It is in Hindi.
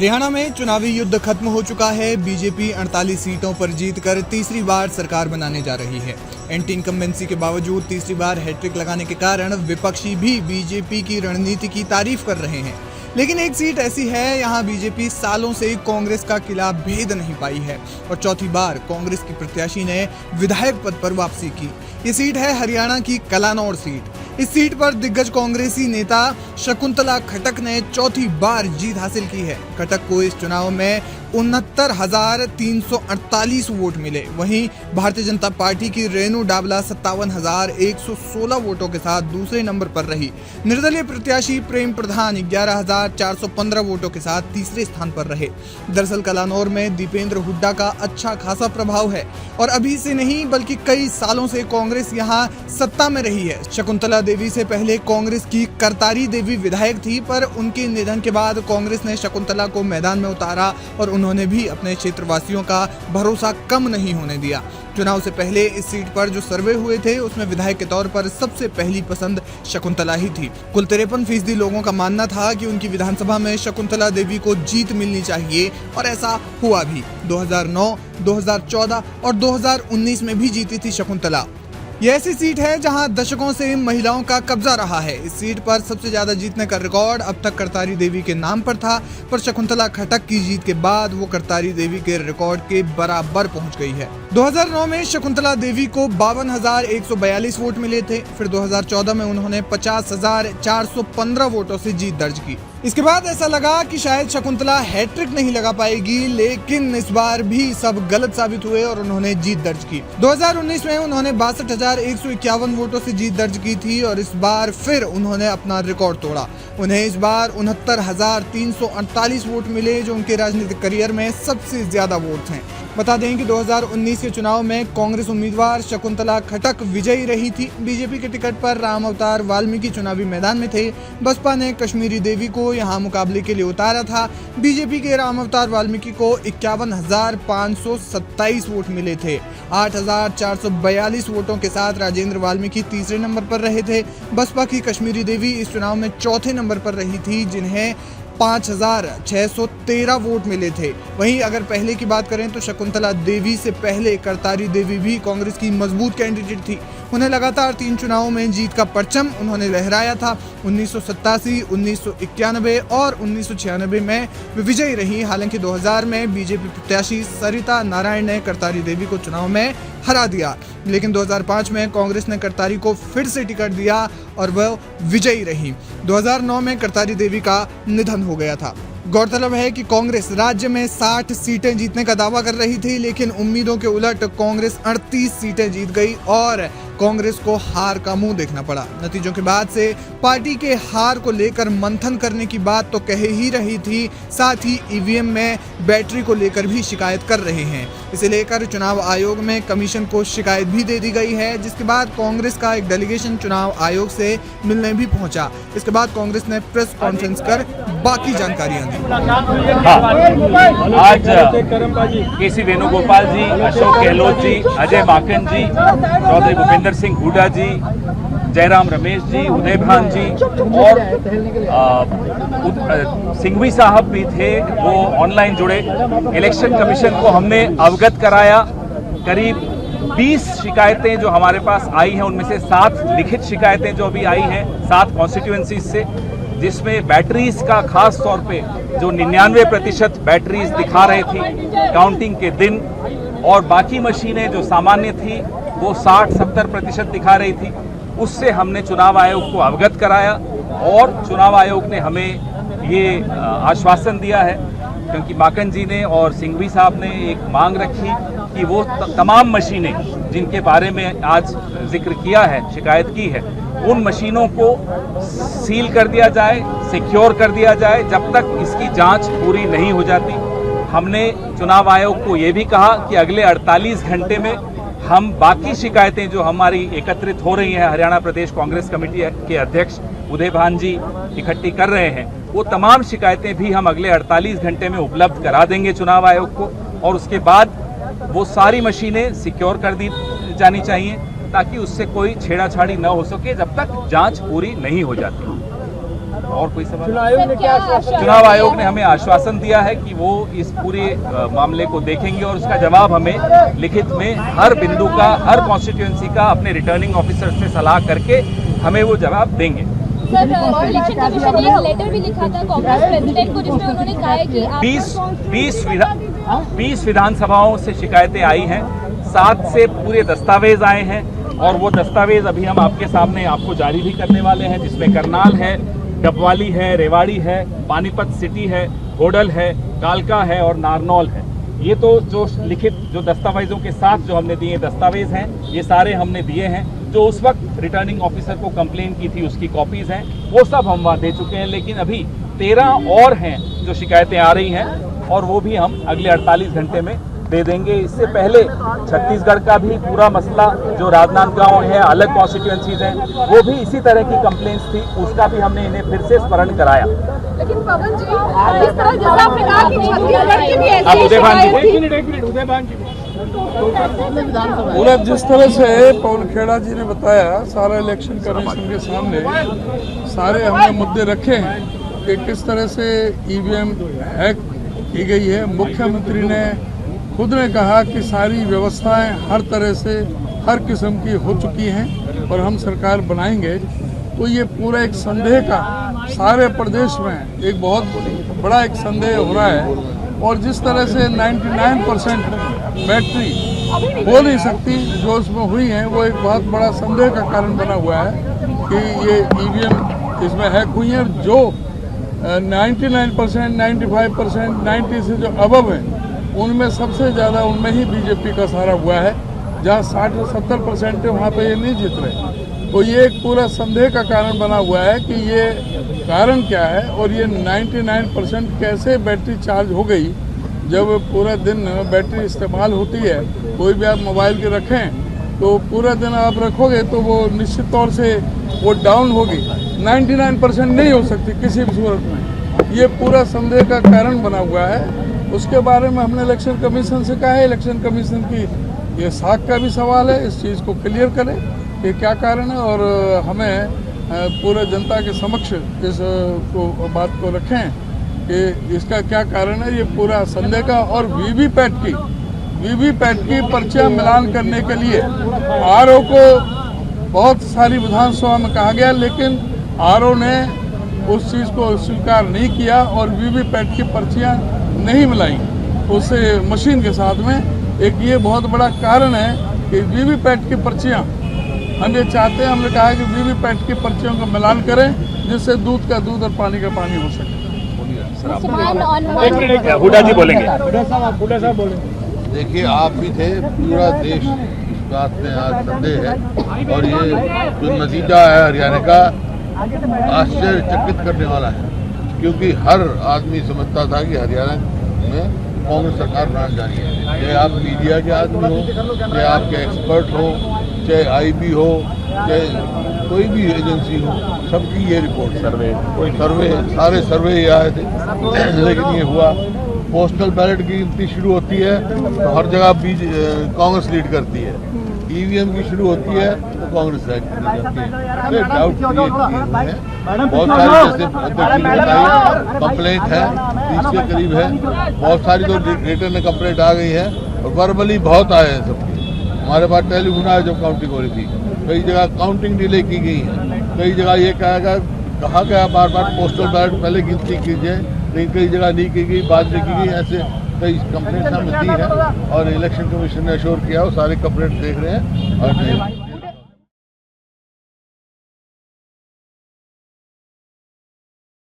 हरियाणा में चुनावी युद्ध खत्म हो चुका है। बीजेपी 48 सीटों पर जीतकर तीसरी बार सरकार बनाने जा रही है। एंटी इनकम्बेंसी के बावजूद तीसरी बार हैट्रिक लगाने के कारण विपक्षी भी बीजेपी की रणनीति की तारीफ कर रहे हैं। लेकिन एक सीट ऐसी है, यहां बीजेपी सालों से कांग्रेस का किला भेद नहीं पाई है और चौथी बार कांग्रेस की प्रत्याशी ने विधायक पद पर वापसी की। ये सीट है हरियाणा की कलानौर सीट। इस सीट पर दिग्गज कांग्रेसी नेता शकुंतला खट्टक ने चौथी बार जीत हासिल की है। खट्टक को इस चुनाव में 69,348 वोट मिले। वहीं भारतीय जनता पार्टी की रेणु डाबला 57,116 वोटों के साथ दूसरे नंबर पर रही। निर्दलीय प्रत्याशी प्रेम प्रधान 11,415 वोटों के साथ तीसरे स्थान पर रहे। दरअसल कलानौर में दीपेंद्र हुड्डा का अच्छा खासा प्रभाव है और अभी से नहीं बल्कि कई सालों से कांग्रेस यहां सत्ता में रही है। शकुंतला देवी से पहले कांग्रेस की करतारी देवी विधायक थी, पर उनके निधन के बाद कांग्रेस ने शकुंतला को मैदान में उतारा और उन्होंने भी अपने क्षेत्रवासियों का भरोसा कम नहीं होने दिया। चुनाव से पहले इस सीट पर जो सर्वे हुए थे उसमें विधायक के तौर पर सबसे पहली पसंद शकुंतला ही थी। कुल 53% लोगों का मानना था कि उनकी विधानसभा में शकुंतला देवी को जीत मिलनी चाहिए और ऐसा हुआ भी। 2009, 2014 और 2019 में भी जीती थी शकुंतला। यह ऐसी सीट है जहां दशकों से महिलाओं का कब्जा रहा है। इस सीट पर सबसे ज्यादा जीतने का रिकॉर्ड अब तक करतारी देवी के नाम पर था, पर शकुंतला खट्टक की जीत के बाद वो करतारी देवी के रिकॉर्ड के बराबर पहुंच गई है। 2009 में शकुंतला देवी को 52,142 वोट मिले थे। फिर 2014 में उन्होंने 50,415 वोटों से जीत दर्ज की। इसके बाद ऐसा लगा कि शायद शकुंतला हैट्रिक नहीं लगा पाएगी, लेकिन इस बार भी सब गलत साबित हुए और उन्होंने जीत दर्ज की। 2019 में उन्होंने 62,151 वोटों से जीत दर्ज की थी और इस बार फिर उन्होंने अपना रिकॉर्ड तोड़ा। उन्हें इस बार 69,348 वोट मिले, जो उनके राजनीतिक करियर में सबसे ज्यादा वोट हैं। बता दें कि 2019 के चुनाव में कांग्रेस उम्मीदवार शकुंतला खट्टक विजयी रही थी। बीजेपी के टिकट पर राम अवतार वाल्मीकि चुनावी मैदान में थे। बसपा ने कश्मीरी देवी को यहां मुकाबले के लिए उतारा था। बीजेपी के राम अवतार वाल्मीकि को 51,527 वोट मिले थे। 8,442 वोटों के साथ राजेंद्र वाल्मीकि तीसरे नंबर पर रहे थे। बसपा की कश्मीरी देवी इस चुनाव में चौथे नंबर पर रही थी, जिन्हें 5,613 वोट मिले थे। वहीं अगर पहले की बात करें तो शकुंतला देवी से पहले करतारी देवी भी कांग्रेस की मजबूत कैंडिडेट थी। उन्हें लगातार 3 चुनावों में जीत का परचम उन्होंने लहराया था। 1987, 1991 और 1996 में वे विजयी रही। हालांकि 2000 में बीजेपी प्रत्याशी सरिता नारायण ने करतारी देवी को चुनाव में हरा दिया, लेकिन 2005 में कांग्रेस ने करतारी को फिर से टिकट दिया और वह विजयी रही। 2009 में करतारी देवी का निधन हो गया था। गौरतलब है कि कांग्रेस राज्य में 60 सीटें जीतने का दावा कर रही थी, लेकिन उम्मीदों के उलट कांग्रेस 38 सीटें जीत गई और कांग्रेस को हार का मुंह देखना पड़ा। नतीजों के बाद से पार्टी के हार को लेकर मंथन करने की बात तो कह ही रही थी, साथ ही ईवीएम में बैटरी को लेकर भी शिकायत कर रहे हैं। इसे लेकर चुनाव आयोग में कमीशन को शिकायत भी दे दी गई है, जिसके बाद कांग्रेस का एक डेलीगेशन चुनाव आयोग से मिलने भी पहुंचा। इसके बाद कांग्रेस ने प्रेस कॉन्फ्रेंस कर बाकी जानकारियां दी। आज केसी वेणुगोपाल जी, अशोक गहलोत जी, अजय माकन जी, चौधरी भूपेंद्र सिंह हुड्डा जी, जयराम रमेश जी, उदय भान जी और सिंघवी साहब भी थे, वो ऑनलाइन जुड़े। इलेक्शन कमीशन को हमने अवगत कराया। करीब 20 शिकायतें जो हमारे पास आई हैं, उनमें से 7 लिखित शिकायतें जो अभी आई हैं 7 कॉन्स्टिट्यूएंसीज से, जिसमें बैटरीज का खास तौर पे जो 99% बैटरीज दिखा रही थी काउंटिंग के दिन, और बाकी मशीनें जो सामान्य थी वो 60-70% दिखा रही थी। उससे हमने चुनाव आयोग को अवगत कराया और चुनाव आयोग ने हमें ये आश्वासन दिया है, क्योंकि माकन जी ने और सिंघवी साहब ने एक मांग रखी कि वो तमाम मशीनें जिनके बारे में आज जिक्र किया है, शिकायत की है, उन मशीनों को सील कर दिया जाए, सिक्योर कर दिया जाए, जब तक इसकी जांच पूरी नहीं हो जाती। हमने चुनाव आयोग को ये भी कहा कि अगले 48 घंटे में हम बाकी शिकायतें जो हमारी एकत्रित हो रही हैं, हरियाणा प्रदेश कांग्रेस कमेटी के अध्यक्ष उदय भान जी इकट्ठी कर रहे हैं, वो तमाम शिकायतें भी हम अगले 48 घंटे में उपलब्ध करा देंगे चुनाव आयोग को, और उसके बाद वो सारी मशीनें सिक्योर कर दी जानी चाहिए ताकि उससे कोई छेड़ाछाड़ी न हो सके जब तक जांच पूरी नहीं हो जाती। और कोई सवाल? चुनाव आयोग ने हमें आश्वासन दिया है कि वो इस पूरे मामले को देखेंगे और उसका जवाब हमें लिखित में हर बिंदु का, हर कॉन्स्टिट्यूएंसी का अपने रिटर्निंग ऑफिसर से सलाह करके हमें वो जवाब देंगे। सर, इलेक्शन कमीशन ने एक लेटर भी लिखा था कांग्रेस प्रेसिडेंट को, जिसमें उन्होंने कहा है कि 20 विधानसभाओं से शिकायतें आई हैं, 7 से पूरे दस्तावेज आए हैं और वो दस्तावेज अभी हम आपके सामने आपको जारी भी करने वाले हैं, जिसमें करनाल है, डबवाली है, रेवाड़ी है, पानीपत सिटी है, होडल है, कालका है और नारनौल है। ये तो जो लिखित जो दस्तावेजों के साथ जो हमने दिए दस्तावेज हैं, ये सारे हमने दिए हैं। जो उस वक्त रिटर्निंग ऑफिसर को कंप्लेन की थी उसकी कॉपीज हैं, वो सब हम वहाँ दे चुके हैं। लेकिन अभी 13 और हैं जो शिकायतें आ रही हैं और वो भी हम अगले 48 घंटे में दे देंगे। इससे पहले छत्तीसगढ़ का भी पूरा मसला जो राजनांदगांव है, अलग कॉन्स्टिट्यूएंसीज हैं, वो भी इसी तरह की कंप्लेंट्स थी, उसका भी हमने इन्हें फिर से स्मरण कराया। लेकिन पवन जी, इस तरह जैसा आपने कहा कि छत्तीसगढ़ की भी ऐसी आप उदयभान जी पूरा जिस तरह से पवन खेड़ा जी ने बताया, सारा इलेक्शन कमीशन के सामने सारे हमने मुद्दे रखे हैं कि किस तरह से ईवीएम हैक की गई है। मुख्यमंत्री ने खुद ने कहा कि सारी व्यवस्थाएं हर तरह से हर किस्म की हो चुकी हैं और हम सरकार बनाएंगे। तो ये पूरा एक संदेह का सारे प्रदेश में एक बहुत बड़ा एक संदेह हो रहा है। और जिस तरह से 99% बैटरी हो नहीं सकती जो उसमें हुई है, वो एक बहुत बड़ा संदेह का कारण बना हुआ है कि ये ईवीएम इसमें हैक हुई है। जो 99%, 95%, 90 से जो अबव है, उनमें सबसे ज़्यादा उनमें ही बीजेपी का सहारा हुआ है। जहाँ 60 से 70% है, वहाँ पे ये नहीं जीत रहे। तो ये एक पूरा संदेह का कारण बना हुआ है कि ये कारण क्या है और ये 99% कैसे बैटरी चार्ज हो गई। जब पूरा दिन बैटरी इस्तेमाल होती है, कोई भी आप मोबाइल के रखें तो पूरा दिन आप रखोगे तो वो निश्चित तौर से वो डाउन होगी। 99% नहीं हो सकती किसी भी सूरत में। ये पूरा संदेह का कारण बना हुआ है। उसके बारे में हमने इलेक्शन कमीशन से कहा है, इलेक्शन कमीशन की ये साख का भी सवाल है, इस चीज़ को क्लियर करें कि क्या कारण है और हमें पूरे जनता के समक्ष इस बात को रखें कि इसका क्या कारण है। ये पूरा संदेह का और वीवीपैट की पर्चियां मिलान करने के लिए आरओ को बहुत सारी विधानसभा में कहा गया, लेकिन आरओ ने उस चीज़ को स्वीकार नहीं किया और वीवीपैट की पर्चियां नहीं मिलाई उस मशीन के साथ में। एक ये बहुत बड़ा कारण है कि वीवीपैट की पर्चियां हम ये चाहते हैं, हमने कहा कि वीवीपैट की पर्चियों का मिलान करें जिससे दूध का दूध और पानी का पानी हो सके। हुड्डा जी बोलेंगे। देखिए, आप भी थे, पूरा देश इस बात में आज संदेह है और ये जो नतीजा है हरियाणा का आश्चर्यचकित करने वाला है, क्योंकि हर आदमी समझता था कि हरियाणा में कांग्रेस सरकार बनाने जा रही है। चाहे आप मीडिया के आदमी हो, चाहे आपके एक्सपर्ट हो, चाहे आईबी हो, चाहे कोई भी एजेंसी हो, सबकी ये रिपोर्ट सर्वे सारे सर्वे ये आए थे। लेकिन ये हुआ, पोस्टल बैलेट की गिनती शुरू होती है तो हर जगह कांग्रेस लीड करती है। ईवीएम की शुरू होती है तो कांग्रेस लीड करती है। तो डाउट क्रिएट है। बहुत सारी जैसे कंप्लेंट है, 30 के करीब है। बहुत सारी तो रिटर्न कंप्लेंट आ गई है और वर्बली बहुत आए हैं सबकी। हमारे पास टेलीफोन आया जब काउंटिंग हो रही थी, कई जगह काउंटिंग डिले की गई है, कई जगह ये कहा गया बार बार पोस्टल बैलेट पहले गिनती कीजिए, लेकिन कई जगह नहीं की गई, बाद में की गई। ऐसे कई कंप्लेंट्स हमें दी है और इलेक्शन कमीशन ने अश्योर किया वो सारे कंप्लेंट देख रहे हैं और